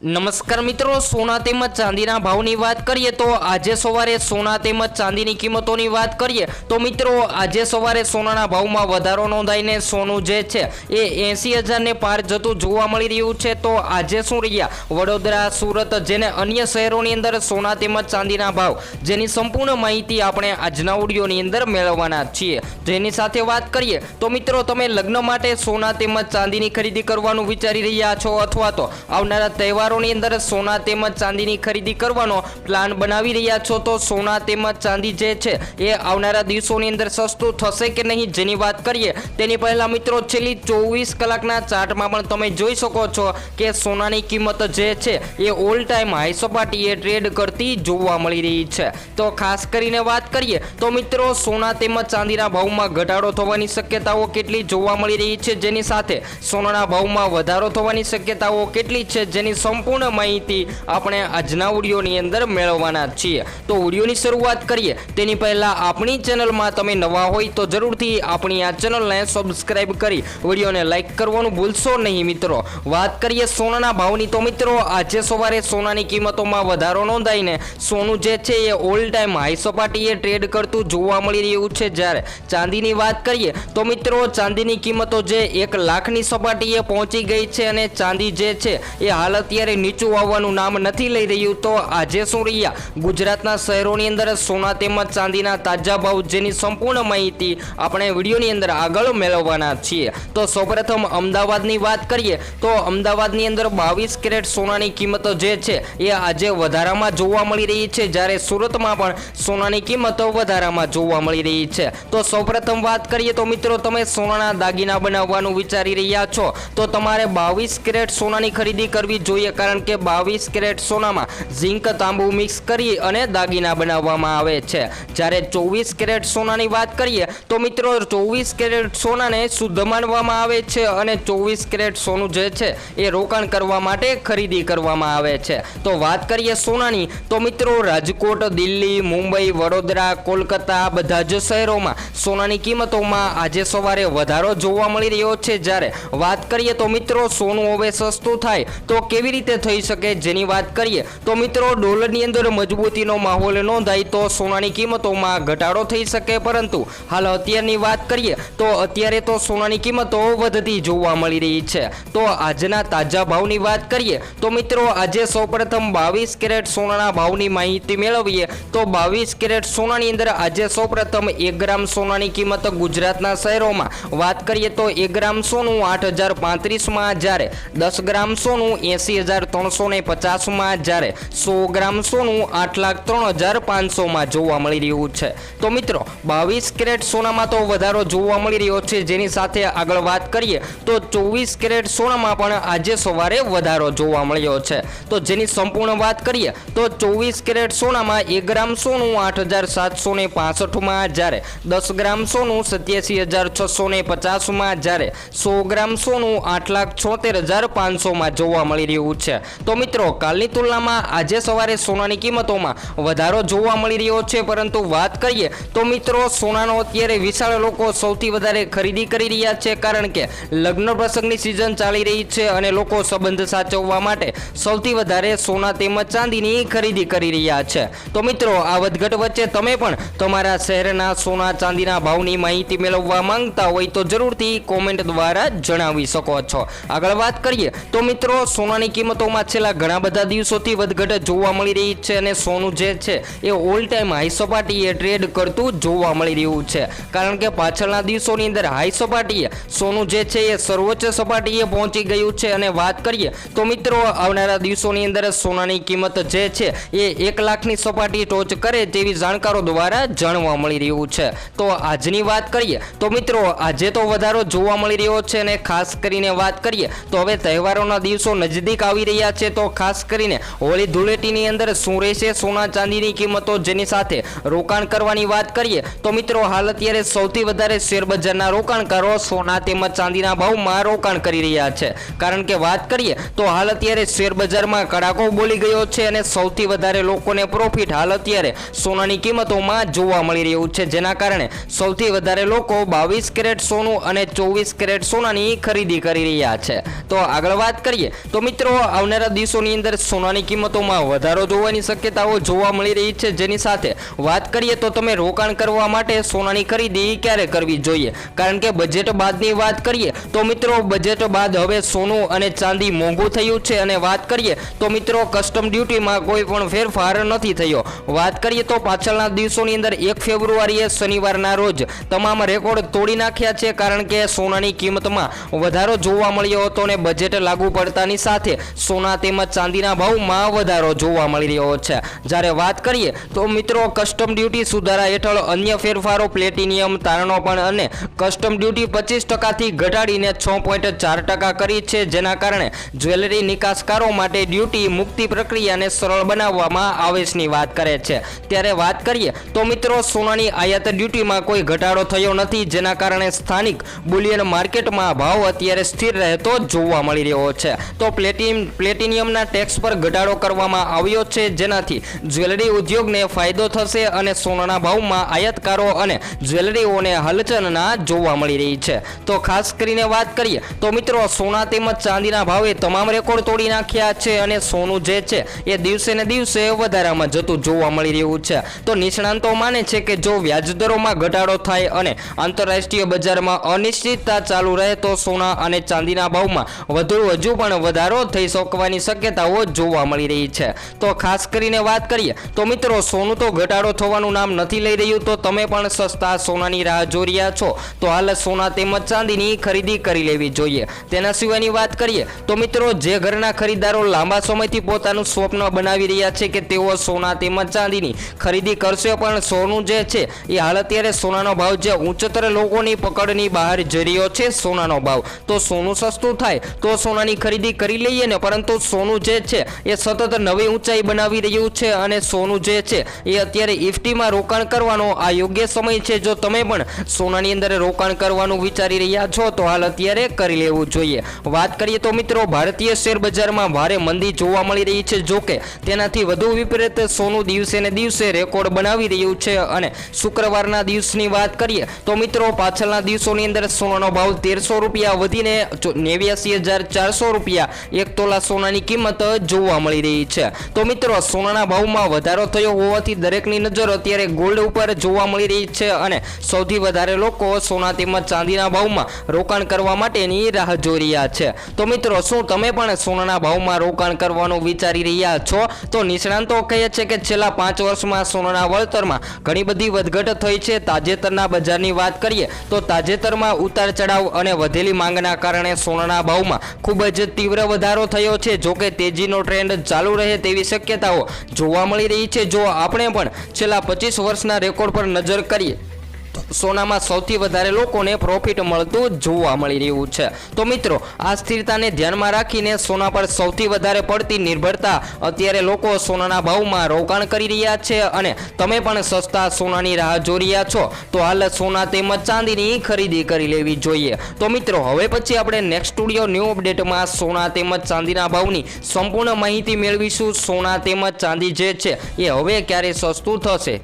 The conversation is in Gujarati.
નમસ્કાર મિત્રો, સોના તેમજ ચાંદીના ભાવની વાત કરીએ તો આજે સવારે સોના તેમજ ચાંદીની કિંમતોની વાત કરીએ તો મિત્રો આજે સવારે સોનાના ભાવમાં વધારો નોંધાઈને સોનું જે છે એ 80,000 ને પાર જતું જોવા મળી રહ્યું છે। તો આજે શું રહ્યા વડોદરા, સુરત જેને અન્ય શહેરોની અંદર સોના તેમજ ચાંદીના ભાવ જેની સંપૂર્ણ માહિતી આપણે આજના વિડીયોની અંદર મેળવવાના છીએ। જેની સાથે વાત કરીએ તો મિત્રો તમે લગ્ન માટે સોના તેમજ ચાંદીની ખરીદી કરવાનું વિચારી રહ્યા છો અથવા તો આવનારા તહેવારોની અંદર સોના તેમજ ચાંદીની ખરીદી કરવાનો પ્લાન બનાવી રહ્યા છો તો સોના તેમજ ચાંદી જે છે એ આવનારા દિવસોની અંદર સસ્તું થશે કે નહીં જેની વાત કરીએ તેની પહેલા મિત્રો છેલ્લી 24 કલાકના ચાર્ટમાં પણ તમે જોઈ શકો છો કે સોનાની કિંમત જે છે એ ઓલ ટાઈમ હાઈ સપાટીએ ટ્રેડ કરતી જોવા મળી રહી છે। તો ખાસ કરીને વાત કરીએ તો મિત્રો સોના તેમજ ચાંદીના ભાવમાં ઘટાડો થવાની શક્યતાઓ કેટલી જોવા મળી રહી છે જેની સાથે સોનાના ભાવમાં વધારો થવાની શક્યતાઓ કેટલી છે જેની સંપૂર્ણ માહિતી આપણે આજના વિડીયોની અંદર મેળવવાના છીએ। તો વિડીયોની શરૂઆત કરીએ તેની પહેલા આપણી ચેનલમાં તમે નવા હોય તો જરૂરથી આપણી આ ચેનલને સબસ્ક્રાઇબ કરી વિડીયોને લાઈક કરવાનું ભૂલશો નહીં મિત્રો। વાત કરીએ સોનાના ભાવની તો મિત્રો આજે સવારે સોનાની કિંમતોમાં વધારો નોંધાઈને સોનું જે છે એ ઓલ ટાઈમ હાઈ સપાટીએ ટ્રેડ કરતું જોવા મળી રહ્યું છે। જ્યારે ચાંદીની વાત કરીએ તો મિત્રો ચાંદીની કિંમતો જે 1 લાખની સપાટીએ પહોંચી ગઈ છે અને ચાંદી જે છે એ હાલ અત્યારે નીચું આવવાનું નામ નથી લઈ રહ્યું। તો આજે શું રહ્યા ગુજરાતના શહેરોની અંદર સોના તેમજ ચાંદીના તાજા ભાવ જેની સંપૂર્ણ માહિતી આપણે વિડીયોની અંદર આગળ મેળવવાના છીએ। તો સૌપ્રથમ અમદાવાદની વાત કરીએ તો અમદાવાદની અંદર 22 કેરેટ સોનાની કિંમતો જે છે એ આજે વધારામાં જોવા મળી રહી છે જ્યારે સુરતમાં પણ સોનાની કિંમતો વધારામાં જોવા મળી રહી છે। તો સૌપ્રથમ વાત કરીએ તો મિત્રો તમે સોનાના દાગીના બનાવવાનું વિચારી રહ્યા છો તો તમારે 22 કેરેટ સોનાની ખરીદી કરવી જોઈએ કારણ કે 22 કેરેટ સોનામાં ઝીંક તાંબુ મિક્સ કરી અને દાગીના બનાવવામાં આવે છે। જ્યારે 24 કેરેટ સોનાની વાત કરીએ તો મિત્રો 24 કેરેટ સોનાને શુદ્ધ માનવામાં આવે છે અને 24 કેરેટ સોનું જે છે એ રોકાણ કરવા માટે ખરીદી કરવામાં આવે છે। તો વાત કરીએ સોનાની તો મિત્રો રાજકોટ, દિલ્હી, મુંબઈ, વડોદરા, કોલકાતા બધા જ શહેરોમાં સોનાની કિંમતોમાં આજે સવારે વધારો જોવા મળી રહ્યો છે। જ્યારે વાત કરીએ તો મિત્રો સોનું હવે સસ્તું થાય તો કેવી રીતે થઈ શકે જેની વાત કરીએ તો મિત્રો ડોલરની અંદર મજબૂતીનો માહોલ નોંધાય તો સોનાની કિંમતોમાં ઘટાડો થઈ શકે પરંતુ હાલ અત્યારની વાત કરીએ તો અત્યારે તો સોનાની કિંમતો વધતી જોવા મળી રહી છે। તો આજના તાજા ભાવની વાત કરીએ તો મિત્રો આજે સૌપ્રથમ 22 કેરેટ સોનાના ભાવની માહિતી મેળવીએ તો 22 કેરેટ સોનાની અંદર આજે સૌપ્રથમ 1 ગ્રામ સોનાની કિંમત ગુજરાતના શહેરોમાં વાત કરીએ તો 1 ગ્રામ સોનું 8,035માં જ્યારે 10 ગ્રામ સોનું 80,350માં જ્યારે 100 ગ્રામ સોનું 8,03,500માં જોવા મળી રહ્યું છે। તો મિત્રો 22 કેરેટ સોનામાં તો વધારો જોવા મળી રહ્યો છે જેની સાથે આગળ વાત કરીએ તો 24 કેરેટ સોનામાં પણ આજે સવારે વધારો જોવા મળ્યો છે। તો જેની સંપૂર્ણ વાત કરીએ તો 24 કેરેટ સોનામાં 1 ગ્રામ સોનું 8,765માં જ્યારે 10 ગ્રામ સોનું 87,650માં જ્યારે 100 ગ્રામ સોનું 8,76,500માં જોવા મળી રહ્યું છે। તો મિત્રો કાલની તુલનામાં આજે સવારે સોનાની કિંમતોમાં વધારો જોવા મળી રહ્યો છે પરંતુ વાત કરીએ તો મિત્રો સોનાનો અત્યારે વિશાળ લોકો સૌથી વધારે ખરીદી કરી રહ્યા છે કારણ કે લગ્ન પ્રસંગની સિઝન ચાલી રહી છે અને લોકો સંબંધ સાચવવા માટે સૌથી વધારે સોના તેમજ ચાંદીની ખરીદી કરી રહ્યા છે। તો મિત્રો આ વધઘટ વચ્ચે તમે પણ તમારા શહેરના સોના ચાંદીના ભાવની માહિતી મેળવવા માંગતા હોય તો જરૂરથી કોમેન્ટ દ્વારા જણાવી શકો છો। આગળ વાત કરીએ તો મિત્રો સોનાની કિંમતોમાં છેલ્લા ઘણા બધા દિવસોથી વધઘટ જોવા મળી રહી છે અને સોનું જે છે એ ઓલ ટાઈમ હાઈ સપાટીએ ટ્રેડ કરતું જોવા મળી રહ્યું છે કારણ કે પાછળના દિવસોની અંદર હાઈ સપાટીએ સોનું જે છે એ સર્વોચ્ચ સપાટીએ પહોંચી ગયું છે અને વાત કરીએ તો મિત્રો આવનારા દિવસોની અંદર સોનાની કિંમત જે છે એ 1 લાખની સપાટી ટોચ કરે તેવી જાણકારો દ્વારા જાણવા મળી રહ્યું છે। તો આજની વાત કરીએ તો મિત્રો આજે તો વધારો જોવા મળી રહ્યો છે અને ખાસ કરીને વાત કરીએ તો હવે તહેવારોના દિવસો નજદીક આવી રહ્યા છે તો ખાસ કરીને હોળી ધૂળેટીની અંદર શું રહેશે સોના ચાંદીની કિંમતો જેની સાથે રોકાણ કરવાની વાત કરીએ તો મિત્રો હાલ અત્યારે સૌથી વધારે શેરબજારના રોકાણકારો સોના તેમજ ચાંદીના ભાવમાં રોકાણ કરી રહ્યા છે કારણ કે વાત કરીએ તો હાલ અત્યારે શેરબજારમાં કડાકો બોલી ગયો છે અને સૌથી વધારે લોકોને પ્રોફિટ હાલ અત્યારે સોનાની કિંમતોમાં જોવા મળી રહ્યું છે જેના કારણે સૌથી વધારે લોકો 22 કેરેટ સોનું અને 24 કેરેટ સોનાની ખરીદી કરી રહ્યા છે। તો આગળ વાત કરીએ તો મિત્રો આવનારા દિવસોની અંદર સોનાની કિંમતોમાં વધારો જોવાની શક્યતાઓ જોવા મળી રહી છે, જેની સાથે વાત કરીએ તો તમે રોકાણ કરવા માટે સોનાની ખરીદી ક્યારે કરવી જોઈએ, કારણ કે બજેટ બાદની વાત કરીએ તો મિત્રો બજેટ બાદ હવે સોનું અને ચાંદી મોંઘું થયું છે, અને વાત કરીએ તો મિત્રો કસ્ટમ ડ્યુટીમાં કોઈ પણ ફેરફાર નથી થયો. વાત કરીએ તો પાછળના દિવસોની અંદર 1 ફેબ્રુઆરીએ શનિવારના રોજ તમામ રેકોર્ડ તોડી નાખ્યા છે, કારણ કે સોનાની કિંમતમાં વધારો જોવા મળ્યો હતો અને બજેટ લાગુ પડતાની સાથે સોના તેમજ ચાંદીના ભાવમાં વધારો જોવા મળી રહ્યો છે. જ્યારે વાત કરીએ તો મિત્રો કસ્ટમ ડ્યુટી સુધારા હેઠળ અન્ય ફેરફારો પ્લેટિનિયમ તારણો પણ અને કસ્ટમ ડ્યુટી 25%થી ઘટાડીને 6.4% કરી છે, જેના કારણે જ્વેલરી નિકાસકારો માટે ડ્યુટી મુક્તિ પ્રક્રિયાને સરળ બનાવવામાં આવેશની વાત કરે છે. ત્યારે વાત કરીએ તો મિત્રો સોનાની આયાત ડ્યુટીમાં કોઈ ઘટાડો થયો નથી, જેના કારણે સ્થાનિક બુલિયન માર્કેટમાં ભાવ અત્યારે સ્થિર રહેતો જોવા મળી રહ્યો છે. તો પ્લેટિનિયમના ટેક્સ પર ઘટાડો કરવામાં આવ્યો છે, જેનાથી જ્વેલરી ઉદ્યોગને ફાયદો થશે અને સોનાના ભાવમાં આયાતકારો અને જ્વેલરીઓને હલચલના જોવા મળી રહી છે. તો ખાસ કરીને વાત કરીએ તો મિત્રો સોના તેમજ ચાંદીના ભાવે તમામ રેકોર્ડ તોડી નાખ્યા છે, અને સોનું જે છે એ દિવસે ને દિવસે વધારામાં જતું જોવા મળી રહ્યું છે. તો નિષ્ણાંતો માને છે કે જો વ્યાજદરોમાં ઘટાડો થાય અને આંતરરાષ્ટ્રીય બજારમાં અનિશ્ચિતતા ચાલુ રહે તો સોના અને ચાંદીના ભાવમાં હજુ પણ વધારો થઈ શકવાની શક્યતાઓ જોવા મળી રહી છે. તો ખાસ કરીને વાત કરીએ તો મિત્રો સોનું તો ઘટાડો થવાનું નામ નથી લઈ રહ્યું, તો તમે પણ સસ્તા સોનાની રાહ જોઈ રહ્યા છો તો હાલ સોના તેમજ ચાંદીની ખરીદી કરી લેવી જોઈએ. તેના સિવાયની વાત કરીએ તો મિત્રો જે ઘરના ખરીદદારો લાંબા સમયથી પોતાનું સ્વપ્ન બનાવી રહ્યા છે કે તેઓ સોના તેમજ ચાંદીની ખરીદી કરશે, પણ સોનું જે છે એ હાલ અત્યારે સોનાનો ભાવ જે ઉચ્ચતર લોકોની પકડની બહાર જઈ રહ્યો છે સોનાનો ભાવ, તો સોનું સસ્તું થાય તો સોનાની ખરીદી કરી લઈએ ને, પરંતુ સોનું જે છે એ સતત નવી ઊંચાઈ બનાવી રહ્યું છે, અને સોનું જે છે એ અત્યારે ઇફટીમાં રોકાણ કરવાનો આ યોગ્ય સમય છે. જો તમે પણ સોનાની અંદર રોકાણ કરવાનું વિચારી રહ્યા છો તો હાલ અત્યારે કરી લેવું જોઈએ. વાત કરીએ તો મિત્રો ભારતીય શેર બજારમાં ભારે મંદી જોવા મળી રહી છે, જોકે તેનાથી વધુ વિપરીત સોનું દિવસે ને દિવસે રેકોર્ડ બનાવી રહ્યું છે. અને શુક્રવારના દિવસની વાત કરીએ તો મિત્રો પાછળના દિવસોની અંદર સોનાનો ભાવ 1300 રૂપિયા વધીને 89,400 રૂપિયા 1 તોલા સોનાની કિંમત જોવા મળી રહી છે. તો મિત્રો સોનાના ભાવમાં વધારો થયો હોવાથી દરેકની નજર અત્યારે ગોલ્ડ ઉપર જોવા મળી રહી છે, અને સૌથી વધારે લોકો સોના તેમજ ચાંદીના ભાવમાં રોકાણ કરવા માટેની રાહ જોઈ રહ્યા છે. તો મિત્રો શું તમે પણ સોનાના ભાવમાં રોકાણ કરવાનું વિચારી રહ્યા છો? તો નિષ્ણાંતો કહે છે કે છેલ્લા 5 વર્ષમાં સોનાના વળતરમાં ઘણી બધી વધઘટ થઈ છે. તાજેતરના બજારની વાત કરીએ તો તાજેતરમાં ઉતાર ચઢાવ અને વધેલી માંગના કારણે સોનાના ભાવમાં ખૂબ જ તીવ્ર વધારો થયો છે. જોકે તેજીનો ટ્રેન્ડ ચાલુ રહે તેવી શક્યતાઓ જોવા મળી રહી છે. જો આપણે પણ છેલ્લા 25 વર્ષના રેકોર્ડ પર નજર કરીએ સોનામાં સૌથી વધારે લોકોને પ્રોફિટ મળતું જોવા મળી રહ્યું છે. તો મિત્રો આ સ્થિરતાને ધ્યાનમાં રાખીને સોના પર સૌથી વધારે પડતી નિર્ભરતા અત્યારે લોકો સોનાના ભાવમાં રોકાણ કરી રહ્યા છે, અને તમે પણ સસ્તા સોનાની રાહ જોઈ રહ્યા છો તો હાલ સોના તેમજ ચાંદીની ખરીદી કરી લેવી જોઈએ. તો મિત્રો હવે પછી આપણે નેક્સ્ટ સ્ટુડિયો ન્યૂ અપડેટમાં સોના તેમજ ચાંદીના ભાવની સંપૂર્ણ માહિતી મેળવીશું. સોના તેમજ ચાંદી જે છે એ હવે ક્યારે સસ્તું થશે